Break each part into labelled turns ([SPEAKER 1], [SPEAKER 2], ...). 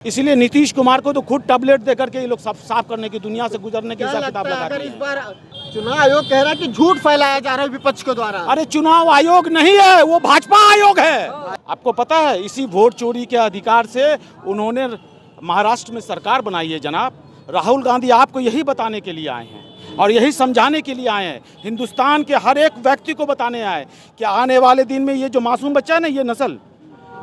[SPEAKER 1] इसलिए नीतीश कुमार को तो खुद टैबलेट दे करके ये लोग साफ करने की, दुनिया से गुजरने की हिसाब किताब लगा रहे हैं।
[SPEAKER 2] इस बार चुनाव आयोग कह रहा है कि झूठ फैलाया जा रहा है विपक्ष के द्वारा।
[SPEAKER 1] अरे चुनाव आयोग नहीं है, वो भाजपा आयोग है। आपको पता है इसी वोट चोरी के अधिकार से उन्होंने महाराष्ट्र में सरकार बनाई है जनाब। राहुल गांधी आपको यही बताने के लिए आए हैं और यही समझाने के लिए आए हैं, हिंदुस्तान के हर एक व्यक्ति को बताने आए कि आने वाले दिन में ये जो मासूम बच्चा है ना, ये नस्ल,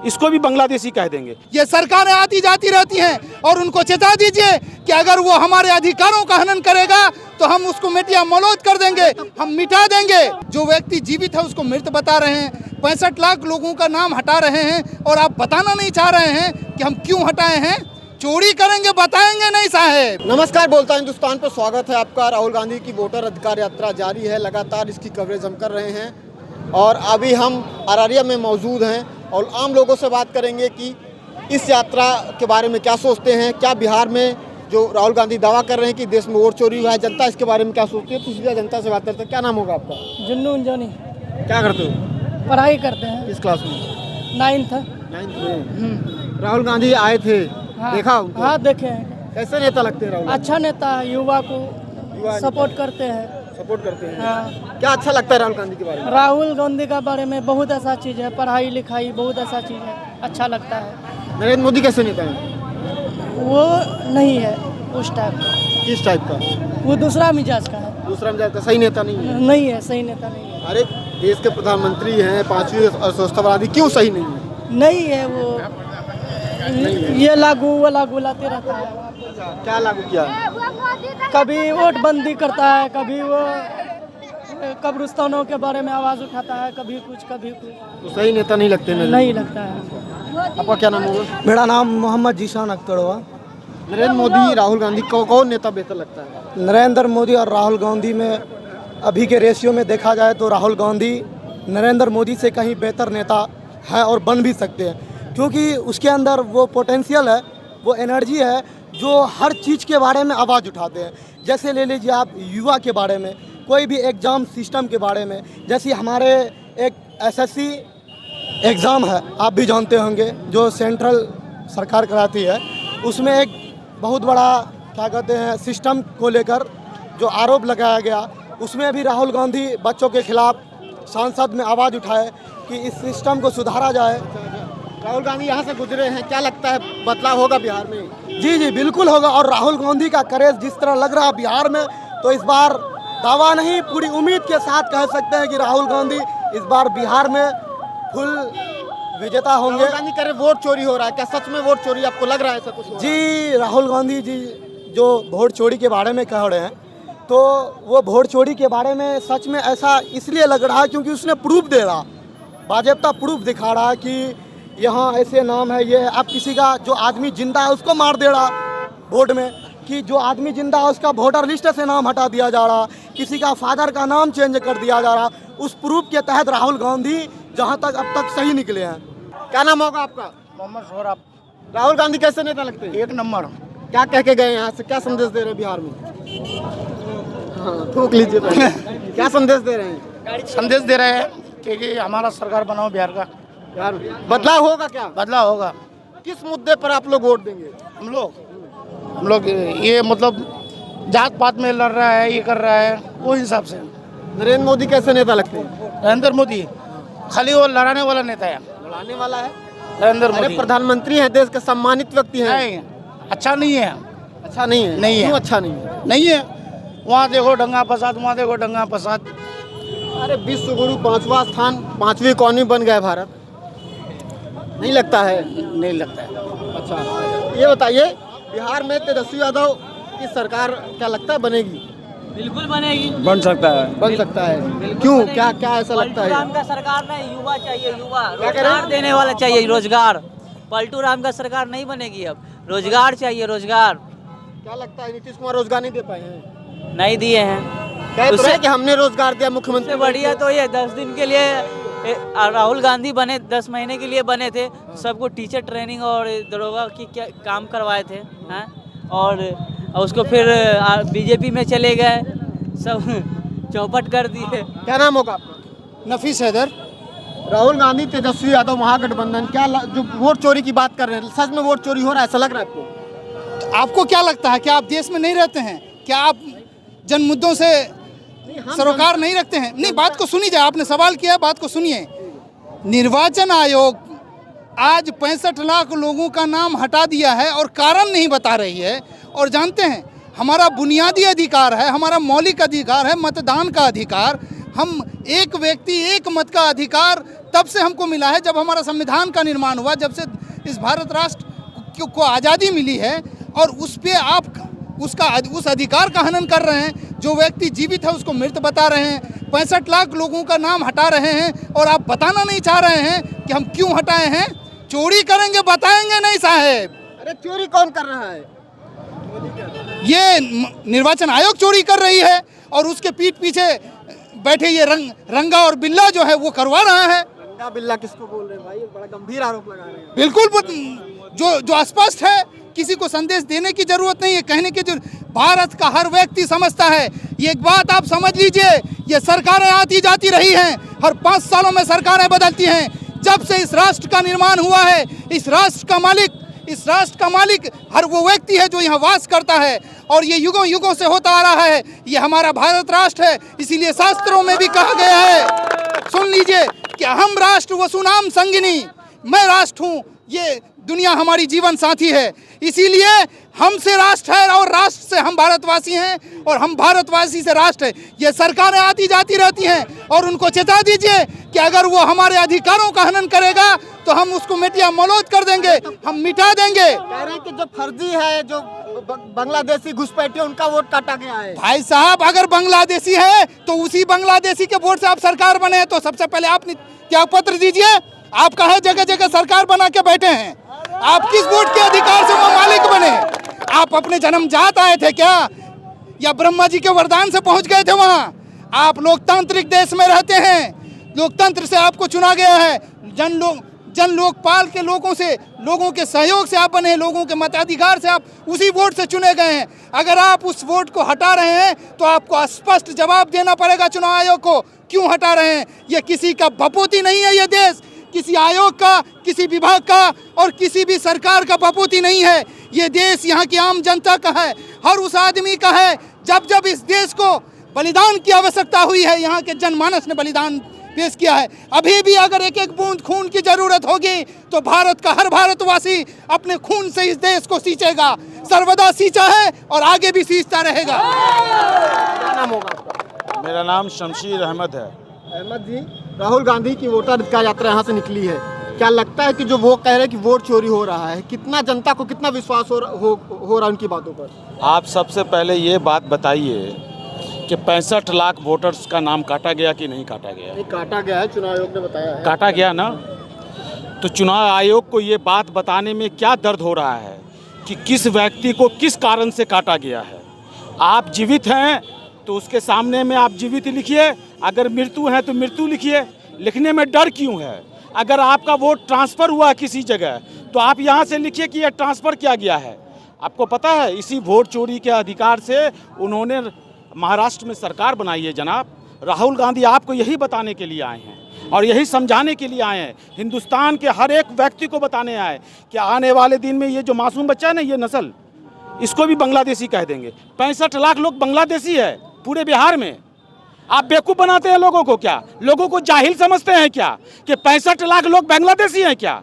[SPEAKER 1] इसको भी बांग्लादेशी कह देंगे।
[SPEAKER 3] ये सरकारें आती जाती रहती हैं और उनको चेता दीजिए कि अगर वो हमारे अधिकारों का हनन करेगा तो हम उसको मिटिया मौलूद कर देंगे, हम मिटा देंगे। जो व्यक्ति जीवित है उसको मृत बता रहे हैं, 65 लाख लोगों का नाम हटा रहे हैं और आप बताना नहीं चाह रहे हैं कि हम क्यों हटाए हैं। चोरी करेंगे बताएंगे नहीं साहेब।
[SPEAKER 2] नमस्कार, बोलता हिंदुस्तान पर स्वागत है आपका। राहुल गांधी की वोटर अधिकार यात्रा जारी है, लगातार इसकी कवरेज हम कर रहे हैं और अभी हम अररिया में मौजूद हैं और आम लोगों से बात करेंगे कि इस यात्रा के बारे में क्या सोचते हैं। क्या बिहार में जो राहुल गांधी दावा कर रहे हैं कि देश में वोट चोरी हुआ है, जनता इसके बारे में क्या सोचती है। तो सीधा जनता से बात करते हैं। क्या नाम होगा आपका?
[SPEAKER 4] जुन्नू जानी।
[SPEAKER 2] क्या करते हो?
[SPEAKER 4] पढ़ाई करते हैं।
[SPEAKER 2] किस क्लास में?
[SPEAKER 4] 9th।
[SPEAKER 2] में। राहुल गांधी आए थे,
[SPEAKER 4] हाँ,
[SPEAKER 2] देखा उनको?
[SPEAKER 4] हाँ देखे हैं।
[SPEAKER 2] कैसे नेता लगते हैं राहुल?
[SPEAKER 4] अच्छा नेता है, युवा को सपोर्ट करते हैं।
[SPEAKER 2] सपोर्ट करते हैं।
[SPEAKER 4] हाँ।
[SPEAKER 2] क्या अच्छा लगता है राहुल गांधी के बारे में?
[SPEAKER 4] राहुल गांधी का बारे में बहुत ऐसा चीज़ है, पढ़ाई लिखाई बहुत ऐसा चीज़ है, अच्छा लगता है।
[SPEAKER 2] नरेंद्र मोदी कैसे नेता है?
[SPEAKER 4] वो नहीं है उस टाइप का।
[SPEAKER 2] किस टाइप का?
[SPEAKER 4] वो दूसरा मिजाज का है।
[SPEAKER 2] दूसरा मिजाज का, सही नेता नहीं है।
[SPEAKER 4] नहीं है, सही नेता नहीं है।
[SPEAKER 2] अरे देश के प्रधानमंत्री हैं, 5वीं अस्वस्थवादी, क्यों सही नहीं है?
[SPEAKER 4] नहीं है वो, ये लागू वो लागू लाते रहता है।
[SPEAKER 2] क्या लागू किया?
[SPEAKER 4] कभी वोट बंदी करता है, कभी वो कब्रिस्तानों के बारे में आवाज़ उठाता है, कभी कुछ कभी कुछ।
[SPEAKER 2] तो सही नेता नहीं लगते?
[SPEAKER 4] नहीं लगता है।
[SPEAKER 2] आपका क्या नाम होगा?
[SPEAKER 3] मेरा नाम मोहम्मद जीशान अख्तर हुआ।
[SPEAKER 2] नरेंद्र मोदी, राहुल गांधी, कौन नेता बेहतर लगता है?
[SPEAKER 3] नरेंद्र मोदी और राहुल गांधी में अभी के रेशियो में देखा जाए तो राहुल गांधी नरेंद्र मोदी से कहीं बेहतर नेता है और बन भी सकते हैं, क्योंकि उसके अंदर वो पोटेंशियल है, वो एनर्जी है जो हर चीज़ के बारे में आवाज़ उठाते हैं। जैसे ले लीजिए आप युवा के बारे में, कोई भी एग्ज़ाम सिस्टम के बारे में, जैसे हमारे एक SSC एग्ज़ाम है, आप भी जानते होंगे, जो सेंट्रल सरकार कराती है। उसमें एक बहुत बड़ा क्या कहते हैं सिस्टम को लेकर जो आरोप लगाया गया, उसमें भी राहुल गांधी बच्चों के खिलाफ संसद में आवाज़ उठाए कि इस सिस्टम को सुधारा जाए।
[SPEAKER 2] राहुल गांधी यहाँ से गुजरे हैं, क्या लगता है बदलाव होगा बिहार में?
[SPEAKER 3] जी बिल्कुल होगा। और राहुल गांधी का करेज जिस तरह लग रहा है बिहार में, तो इस बार दावा नहीं पूरी उम्मीद के साथ कह सकते हैं कि राहुल गांधी इस बार बिहार में फुल विजेता होंगे।
[SPEAKER 2] राहुल गांधी कह रहे वोट चोरी हो रहा है, क्या सच में वोट चोरी आपको लग रहा है ऐसा कुछ?
[SPEAKER 3] जी राहुल गांधी जी जो वोट चोरी के बारे में कह रहे हैं, तो वो वोट चोरी के बारे में सच में ऐसा इसलिए लग रहा है क्योंकि उसने प्रूफ दे रहा, बाजेबता प्रूफ दिखा रहा है कि यहाँ ऐसे नाम है, ये है। अब किसी का जो आदमी जिंदा है उसको मार दे रहा वोट में, कि जो आदमी जिंदा है उसका वोटर लिस्ट से नाम हटा दिया जा रहा, किसी का फादर का नाम चेंज कर दिया जा रहा। उस प्रूफ के तहत राहुल गांधी जहाँ तक अब तक सही निकले हैं।
[SPEAKER 2] क्या नाम होगा आपका?
[SPEAKER 4] मोहम्मद सोहराब।
[SPEAKER 2] राहुल गांधी कैसे नेता लगते हैं?
[SPEAKER 4] एक नंबर।
[SPEAKER 2] क्या कह के गए यहाँ से, क्या संदेश दे रहे हैं बिहार में? हाँ, थूक लीजिए पहले। क्या संदेश दे रहे हैं?
[SPEAKER 4] संदेश दे रहे हैं कि हमारा सरकार बनाओ बिहार का।
[SPEAKER 2] बिहार में बदलाव होगा? क्या
[SPEAKER 4] बदलाव होगा?
[SPEAKER 2] किस मुद्दे पर आप लोग वोट देंगे?
[SPEAKER 4] हम लोग ये मतलब जात पात में लड़ रहा है, ये कर रहा है, वो हिसाब से।
[SPEAKER 2] नरेंद्र मोदी कैसे नेता लगते हैं?
[SPEAKER 4] नरेंद्र मोदी खाली वो लड़ाने वाला नेता है।
[SPEAKER 2] लड़ाने वाला है?
[SPEAKER 4] नरेंद्र
[SPEAKER 2] अरे
[SPEAKER 4] मोदी
[SPEAKER 2] प्रधानमंत्री है, देश के सम्मानित व्यक्ति हैं।
[SPEAKER 4] नहीं, अच्छा नहीं है।
[SPEAKER 2] अच्छा नहीं है?
[SPEAKER 4] नहीं है।
[SPEAKER 2] क्यों अच्छा नहीं है?
[SPEAKER 4] नहीं है, वहाँ देखो दंगा फसाद, वहाँ देखो दंगा फसाद।
[SPEAKER 2] अरे विश्व गुरु 5वां स्थान, 5वीं इकॉनमी बन गया भारत, नहीं लगता है?
[SPEAKER 4] नहीं लगता है।
[SPEAKER 2] अच्छा ये बताइए, बिहार में तेजस्वी यादव की सरकार क्या लगता है बनेगी?
[SPEAKER 5] बिल्कुल बनेगी।
[SPEAKER 1] बन सकता है।
[SPEAKER 2] बन सकता है? क्यों, क्या क्या ऐसा लगता है?
[SPEAKER 5] राम का सरकार नहीं, युवा चाहिए, युवा
[SPEAKER 2] क्या कह रहे हैं?
[SPEAKER 5] रोजगार देने वाला चाहिए, रोजगार। पलटू राम का सरकार नहीं बनेगी, अब रोजगार चाहिए, रोजगार।
[SPEAKER 2] क्या लगता है नीतीश कुमार रोजगार नहीं दे पाए हैं?
[SPEAKER 5] नहीं दिए हैं।
[SPEAKER 2] कह तो
[SPEAKER 5] उससे-
[SPEAKER 2] रहे कि हमने रोजगार दिया, मुख्यमंत्री
[SPEAKER 5] सबसे बढ़िया तो ये 10 दिन के लिए राहुल गांधी बने, 10 महीने के लिए बने थे, सबको टीचर ट्रेनिंग और दरोगा की क्या काम करवाए थे, हैं? और उसको फिर बीजेपी में चले गए, सब चौपट कर दिए।
[SPEAKER 2] क्या नाम होगा आपका?
[SPEAKER 3] नफीस हैदर।
[SPEAKER 2] राहुल गांधी तेजस्वी यादव महागठबंधन जो वोट चोरी की बात कर रहे हैं, सच में वोट चोरी हो रहा है, ऐसा लग रहा है आपको?
[SPEAKER 6] आपको क्या लगता है कि आप देश में नहीं रहते हैं? क्या आप जन मुद्दों से सरोकार नहीं रखते हैं? नहीं, बात को सुनी जाए, आपने सवाल किया, बात को सुनिए। निर्वाचन आयोग आज 65 लाख लोगों का नाम हटा दिया है और कारण नहीं बता रही है। और जानते हैं, हमारा बुनियादी अधिकार है, हमारा मौलिक अधिकार है मतदान का अधिकार। हम एक व्यक्ति एक मत का अधिकार तब से हमको मिला है जब हमारा संविधान का निर्माण हुआ, जब से इस भारत राष्ट्र को आज़ादी मिली है। और उस पे आप उस अधिकार का हनन कर रहे हैं। जो व्यक्ति जीवित है उसको मृत बता रहे हैं। 65 लाख लोगों का नाम हटा रहे हैं और आप बताना नहीं चाह रहे हैं कि हम क्यों हटाए हैं। चोरी करेंगे बताएंगे नहीं साहेब।
[SPEAKER 2] अरे चोरी कौन कर रहा है?
[SPEAKER 6] ये निर्वाचन आयोग चोरी कर रही है और उसके पीठ पीछे बैठे ये रंगा और बिल्ला जो है वो करवा रहा है।
[SPEAKER 2] रंगा बिल्ला किसको बोल रहे हैं भाई? बड़ा गंभीर आरोप लगा रहे हैं।
[SPEAKER 6] बिल्कुल जो स्पष्ट है, किसी को संदेश देने की जरूरत नहीं है, कहने की जरूरत। भारत का हर व्यक्ति समझता है। ये एक बात आप समझ लीजिए, ये सरकारें आती जाती रही हैं, हर 5 सालों में सरकारें बदलती हैं। जब से इस राष्ट्र का निर्माण हुआ है, इस राष्ट्र का मालिक हर वो व्यक्ति है जो यहाँ वास करता है। और ये युगों युगों से होता आ रहा है। ये हमारा भारत राष्ट्र है, इसीलिए शास्त्रों में भी कहा गया है, सुन लीजिए, कि हम राष्ट्र वसुनाम संगिनी, मैं राष्ट्र हूँ, ये दुनिया हमारी जीवन साथी है। इसीलिए हमसे राष्ट्र है और राष्ट्र से हम भारतवासी हैं और हम भारतवासी से राष्ट्र है। ये सरकारें आती जाती रहती हैं और उनको चेता दीजिए कि अगर वो हमारे अधिकारों का हनन करेगा तो हम उसको मिटिया मौलूद कर देंगे, हम मिटा देंगे।
[SPEAKER 2] कह रहे हैं कि जो फर्जी है, जो बांग्लादेशी घुसपैठिए, उनका वोट काटा गया है।
[SPEAKER 6] भाई साहब, अगर बांग्लादेशी है तो उसी बांग्लादेशी के वोट से आप सरकार बने हैं। तो सबसे पहले आप त्याग पत्र दीजिए। आप कहा जगह जगह सरकार बना के बैठे हैं, आप किस वोट के अधिकार से वो मालिक बने? आप अपने जन्मजात आए थे क्या, या ब्रह्मा जी के वरदान से पहुंच गए थे वहां? आप लोकतांत्रिक देश में रहते हैं, लोकतंत्र से आपको चुना गया है। जन लोकपाल के लोगों के सहयोग से आप बने हैं, लोगों के मताधिकार से आप उसी वोट से चुने गए हैं। अगर आप उस वोट को हटा रहे हैं तो आपको स्पष्ट जवाब देना पड़ेगा चुनाव आयोग को, क्यों हटा रहे हैं। ये किसी का बपूती नहीं है, ये देश किसी आयोग का, किसी विभाग का और किसी भी सरकार का बपूती नहीं है। ये देश यहाँ की आम जनता का है, हर उस आदमी का है। जब इस देश को बलिदान की आवश्यकता हुई है, यहाँ के जनमानस ने बलिदान पेश किया है। अभी भी अगर एक एक बूंद खून की जरूरत होगी तो भारत का हर भारतवासी अपने खून से इस देश को सींचेगा, सर्वदा सींचा है और आगे भी सींचता रहेगा।
[SPEAKER 2] क्या नाम होगा आपका?
[SPEAKER 1] मेरा नाम शमशीर अहमद है।
[SPEAKER 2] अहमद जी, राहुल गांधी की वोटर अधिकार यात्रा यहाँ से निकली है, क्या लगता है कि जो वो कह रहे हैं कि वोट चोरी हो रहा है, कितना जनता को कितना विश्वास हो रहा है उनकी बातों पर?
[SPEAKER 1] आप सबसे पहले ये बात बताइए कि 65 लाख वोटर्स का नाम काटा गया कि नहीं काटा गया?
[SPEAKER 2] नहीं, काटा गया है, चुनाव आयोग ने बताया है।
[SPEAKER 1] काटा गया ना। तो चुनाव आयोग को ये बात बताने में क्या दर्द हो रहा है कि किस व्यक्ति को किस कारण से काटा गया है। आप जीवित हैं तो उसके सामने में आप जीवित लिखिए, अगर मृत्यु है तो मृत्यु लिखिए। लिखने में डर क्यों है? अगर आपका वोट ट्रांसफ़र हुआ किसी जगह तो आप यहाँ से लिखिए कि यह ट्रांसफ़र किया गया है। आपको पता है, इसी वोट चोरी के अधिकार से उन्होंने महाराष्ट्र में सरकार बनाई है जनाब। राहुल गांधी आपको यही बताने के लिए आए हैं और यही समझाने के लिए आए हैं, हिंदुस्तान के हर एक व्यक्ति को बताने आए कि आने वाले दिन में ये जो मासूम बच्चा है ना, ये नस्ल, इसको भी बांग्लादेशी कह देंगे। 65 लाख लोग बांग्लादेशी है पूरे बिहार में। आप बेवकूफ़ बनाते हैं लोगों को क्या? लोगों को जाहिल समझते हैं क्या कि 65 लाख लोग बांग्लादेशी हैं क्या?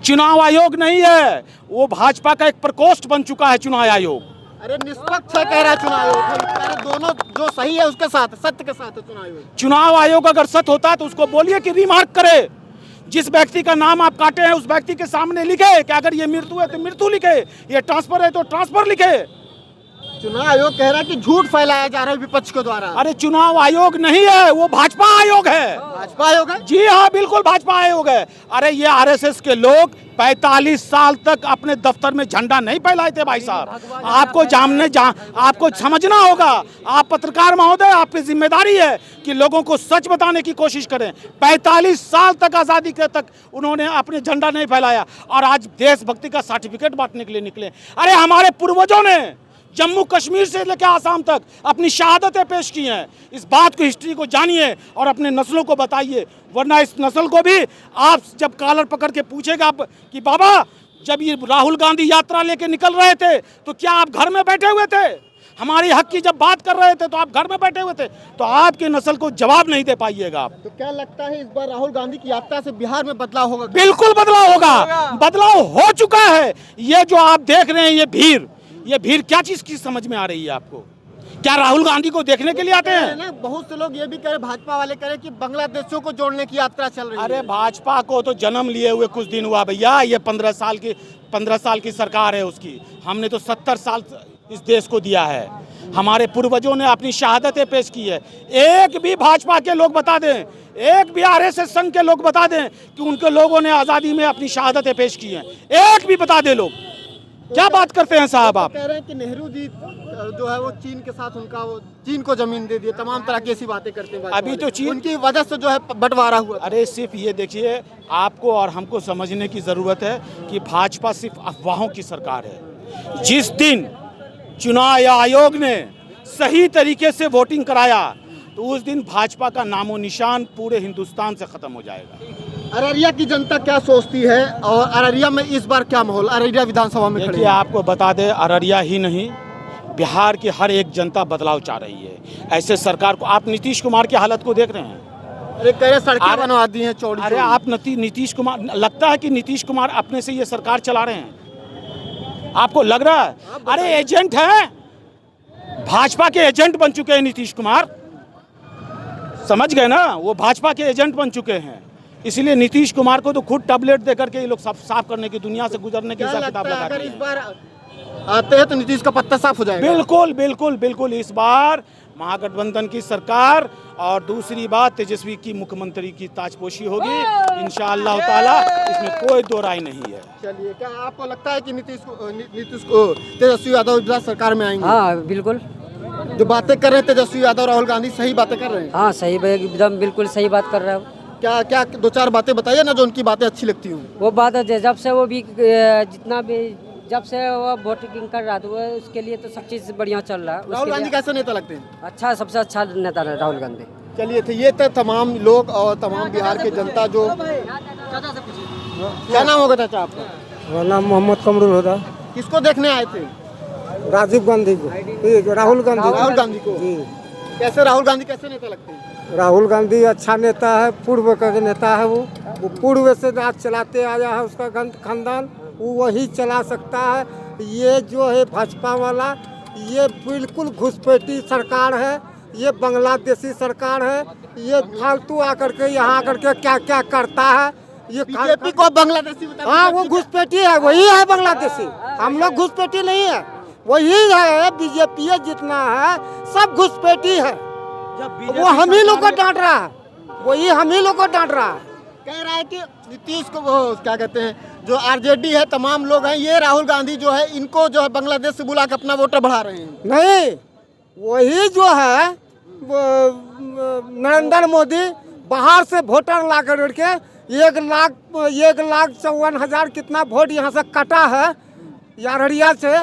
[SPEAKER 1] चुनाव आयोग नहीं है, वो भाजपा का एक प्रकोष्ठ बन चुका है चुनाव आयोग।
[SPEAKER 2] अरे निष्पक्ष है कह रहा है चुनाव आयोग, दोनों जो सही है उसके साथ, सत्य के साथ है चुनाव आयोग।
[SPEAKER 1] चुनाव आयोग अगर सत्य होता तो उसको बोलिए कि रिमार्क करे, जिस व्यक्ति का नाम आप काटे हैं उस व्यक्ति के सामने लिखे कि अगर ये मृत्यु है तो मृत्यु लिखे, ये ट्रांसफर है तो ट्रांसफर लिखे।
[SPEAKER 2] चुनाव आयोग कह रहा है कि झूठ फैलाया जा रहा है विपक्ष के द्वारा।
[SPEAKER 1] अरे चुनाव आयोग नहीं है, वो भाजपा आयोग है।
[SPEAKER 2] भाजपा आयोग है? जी
[SPEAKER 1] हाँ, बिल्कुल भाजपा आयोग है। अरे ये आरएसएस के लोग 45 साल तक अपने दफ्तर में झंडा नहीं फहराए थे भाई साहब। आपको समझना होगा। आप पत्रकार महोदय, आपकी जिम्मेदारी है कि लोगों को सच बताने की कोशिश करें। 45 साल तक आज़ादी के तक उन्होंने अपने झंडा नहीं फैलाया और आज देशभक्ति का सर्टिफिकेट बांटने के लिए निकले। अरे हमारे पूर्वजों ने जम्मू कश्मीर से लेकर आसाम तक अपनी शहादतें पेश की हैं। इस बात को, हिस्ट्री को जानिए और अपने नस्लों को बताइए, वरना इस नस्ल को भी आप जब कॉलर पकड़ के पूछेगा कि बाबा जब ये राहुल गांधी यात्रा लेके निकल रहे थे तो क्या आप घर में बैठे हुए थे? हमारे हक की जब बात कर रहे थे तो आप घर में बैठे हुए थे? तो आपकी नस्ल को जवाब नहीं दे पाइएगा आप।
[SPEAKER 2] तो क्या लगता है इस बार राहुल गांधी की यात्रा से बिहार में बदलाव होगा?
[SPEAKER 1] बिल्कुल बदलाव होगा, बदलाव हो चुका है। ये जो आप देख रहे हैं ये भीड़ क्या चीज की समझ में आ रही है आपको? क्या राहुल गांधी को देखने के लिए आते हैं?
[SPEAKER 2] ना बहुत से लोग ये भी कह रहे, भाजपा वाले कह रहे कि बांग्लादेशियों को जोड़ने की यात्रा चल रही है।
[SPEAKER 1] अरे भाजपा को तो जन्म लिए हुए कुछ दिन हुआ भैया। ये 15 साल की सरकार है उसकी। हमने तो 70 साल इस देश को दिया है। हमारे पूर्वजों ने अपनी शहादतें पेश की है। एक भी भाजपा के लोग बता दें, एक भी आरएसएस संघ के लोग बता दें कि उनके लोगों ने आज़ादी में अपनी शहादतें पेश की हैं। एक भी बता दे लोग। क्या बात करते हैं साहब आप?
[SPEAKER 2] कह रहे हैं कि नेहरू जी जो है वो चीन के साथ उनका वो चीन को जमीन दे दिए, तमाम तरह की ऐसी बातें करते हैं।
[SPEAKER 1] अभी तो चीन
[SPEAKER 2] उनकी वजह से जो है बंटवारा हुआ।
[SPEAKER 1] अरे सिर्फ ये देखिए, आपको और हमको समझने की ज़रूरत है कि भाजपा सिर्फ अफवाहों की सरकार है। जिस दिन चुनाव आयोग ने सही तरीके से वोटिंग कराया तो उस दिन भाजपा का नामो निशान पूरे हिंदुस्तान से खत्म हो जाएगा।
[SPEAKER 2] अररिया की जनता क्या सोचती है और अररिया में इस बार क्या माहौल? अररिया विधानसभा में
[SPEAKER 1] देखिए, आपको बता दें, अररिया ही नहीं बिहार की हर एक जनता बदलाव चाह रही है। ऐसे सरकार को, आप नीतीश कुमार की हालत को देख रहे हैं।
[SPEAKER 2] अरे कह रहे सड़कें बनवा दी हैं चौड़ी।
[SPEAKER 1] अरे आप नीतीश कुमार, लगता है कि नीतीश कुमार अपने से ये सरकार चला रहे हैं? आपको लग रहा है? अरे एजेंट है, भाजपा के एजेंट बन चुके हैं नीतीश कुमार। समझ गए ना? वो भाजपा के एजेंट बन चुके हैं। इसलिए नीतीश कुमार को तो खुद टैबलेट दे करके ये लोग साफ करने की, दुनिया से गुजरने की हिसाब किताब लगाते हैं।
[SPEAKER 2] अगर इस बार आते हैं तो नीतीश का पत्ता साफ हो जाएगा।
[SPEAKER 1] बिल्कुल बिल्कुल बिल्कुल। इस बार महागठबंधन की सरकार और दूसरी बात तेजस्वी की मुख्यमंत्री की ताजपोशी होगी इंशाअल्लाह ताला। इसमें कोई दो राय नहीं है।
[SPEAKER 2] चलिए, क्या आपको लगता है कि नीतीश को तेजस्वी यादव सरकार में आएंगे?
[SPEAKER 7] हाँ बिल्कुल।
[SPEAKER 2] जो बातें कर रहे हैं तेजस्वी यादव राहुल गांधी, सही बातें कर रहे हैं?
[SPEAKER 7] हाँ सही, एकदम बिल्कुल सही बात कर रहा है।
[SPEAKER 2] क्या क्या दो चार बातें बताइए ना जो उनकी बातें अच्छी लगती हूँ।
[SPEAKER 7] वो बात है, जब से वो भी जितना भी जब से वो वोटिंग कर रहा था वो उसके लिए तो सब चीज़ बढ़िया चल रहा है।
[SPEAKER 2] राहुल गांधी कैसे नेता लगते हैं?
[SPEAKER 7] अच्छा, सबसे अच्छा नेता है राहुल गांधी।
[SPEAKER 2] चलिए, तो ये तो तमाम लोग और तमाम बिहार की जनता जो। क्या नाम होगा चाचा आपका?
[SPEAKER 8] मेरा नाम मोहम्मद कमरुल होता।
[SPEAKER 2] किसको देखने आए थे?
[SPEAKER 8] राजीव गांधी को, राहुल गांधी
[SPEAKER 2] को। कैसे राहुल गांधी कैसे नेता लगते हैं?
[SPEAKER 8] राहुल गांधी अच्छा नेता है, पूर्व का नेता है। वो पूर्व से राज चलाते आया है, उसका खानदान, वो वही चला सकता है। ये जो है भाजपा वाला, ये बिल्कुल घुसपैठी सरकार है, ये बांग्लादेशी सरकार है। ये फालतू आकर के यहाँ आकर के क्या क्या करता है। ये
[SPEAKER 2] बीजेपी को बांग्लादेशी बताते हैं?
[SPEAKER 8] हाँ, वो घुसपैठी है, वही है बांग्लादेशी। हम लोग घुसपैठी नहीं है, वही है। बीजेपी जितना है सब घुसपैठी है। वो हम ही लोग को डांट रहा है, वही हम ही लोग को डांट रहा है।
[SPEAKER 2] कह रहा है कि नीतीश को वो क्या कहते हैं, जो आरजेडी है, तमाम लोग हैं, ये राहुल गांधी जो है इनको जो है बांग्लादेश से बुला के अपना वोटर बढ़ा रहे हैं।
[SPEAKER 8] नहीं, वही जो है नरेंद्र मोदी बाहर से वोटर ला कर के 1,54,000 कितना वोट यहाँ से कटा है अररिया से।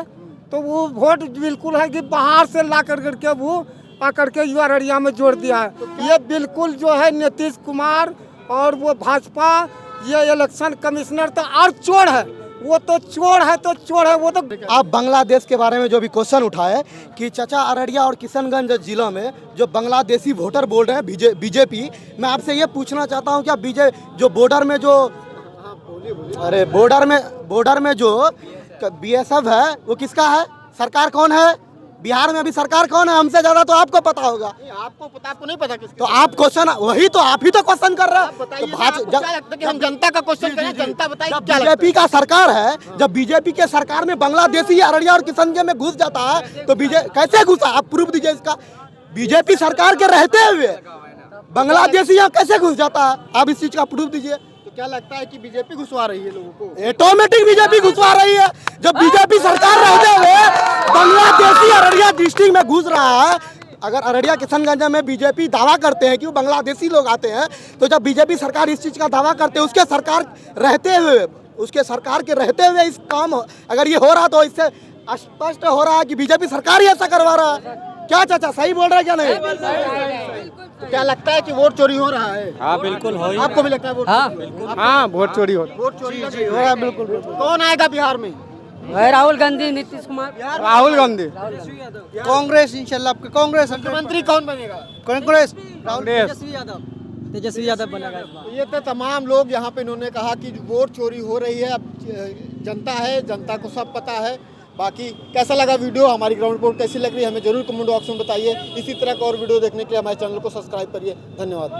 [SPEAKER 8] तो वो वोट बिल्कुल है कि बाहर से ला करके वो आकर के अररिया में जोड़ दिया है। ये बिल्कुल जो है नीतीश कुमार और वो भाजपा, ये इलेक्शन कमिश्नर तो और चोर है। वो तो चोर है तो चोर है वो तो।
[SPEAKER 3] आप बांग्लादेश के बारे में जो भी क्वेश्चन उठाए कि चाचा अररिया और किशनगंज जिला में जो बांग्लादेशी वोटर बोल रहे हैं बीजेपी, मैं आपसे ये पूछना चाहता हूँ क्या जो बॉर्डर में जो बॉर्डर में जो BSF है वो किसका है? सरकार कौन है? बिहार में अभी सरकार कौन है? हमसे ज्यादा तो आपको पता होगा।
[SPEAKER 2] आपको पता, आपको नहीं पता किसका?
[SPEAKER 3] तो आप क्वेश्चन वही तो आप ही तो क्वेश्चन कर रहे हैं।
[SPEAKER 2] तो हम जनता का क्वेश्चन करें, जनता बताइए क्या
[SPEAKER 3] बीजेपी का सरकार है, जब बीजेपी के सरकार में बांग्लादेशी अररिया और किशनगंज में घुस जाता है तो कैसे घुसा? आप प्रूफ दीजिए इसका। बीजेपी सरकार के रहते हुए बांग्लादेशी यहाँ कैसे घुस जाता है? आप इस चीज का प्रूफ दीजिए।
[SPEAKER 2] क्या लगता है कि बीजेपी घुसवा रही है लोगों को?
[SPEAKER 3] ऑटोमेटिक बीजेपी घुसवा रही है। जब बीजेपी सरकार रहते हुए बांग्लादेशी अररिया डिस्ट्रिक्ट में घुस रहा है। अगर अररिया किशनगंज में बीजेपी दावा करते हैं कि वो बांग्लादेशी लोग आते हैं, तो जब बीजेपी सरकार इस चीज का दावा करते हैं, उसके सरकार के रहते हुए इस काम अगर ये हो रहा तो इससे स्पष्ट हो रहा है कि बीजेपी सरकार ही ऐसा करवा रहा है। क्या चाचा सही बोल रहा है क्या नहीं?
[SPEAKER 2] तो क्या लगता है कि वोट चोरी हो रहा है?
[SPEAKER 9] हाँ बिल्कुल हो ही
[SPEAKER 2] आपको भी लगता है वोट
[SPEAKER 9] हाँ वोट चोरी हो
[SPEAKER 2] वोट चोरी हो रहा है? बिल्कुल। कौन आएगा बिहार में?
[SPEAKER 7] राहुल गांधी, नीतीश कुमार,
[SPEAKER 9] राहुल गांधी
[SPEAKER 3] कांग्रेस इंशाल्लाह कांग्रेस
[SPEAKER 2] मुख्यमंत्री कौन बनेगा?
[SPEAKER 3] कांग्रेस
[SPEAKER 4] तेजस्वी यादव बनेगा इस बार।
[SPEAKER 2] तो ये तो तमाम लोग यहाँ पे इन्होंने कहा कि वोट चोरी हो रही है। अब जनता है, जनता को सब पता है। बाकी कैसा लगा वीडियो, हमारी ग्राउंड रिपोर्ट कैसी लग रही है, हमें जरूर कमेंट बॉक्स में बताइए। इसी तरह का और वीडियो देखने के लिए हमारे चैनल को सब्सक्राइब करिए। धन्यवाद।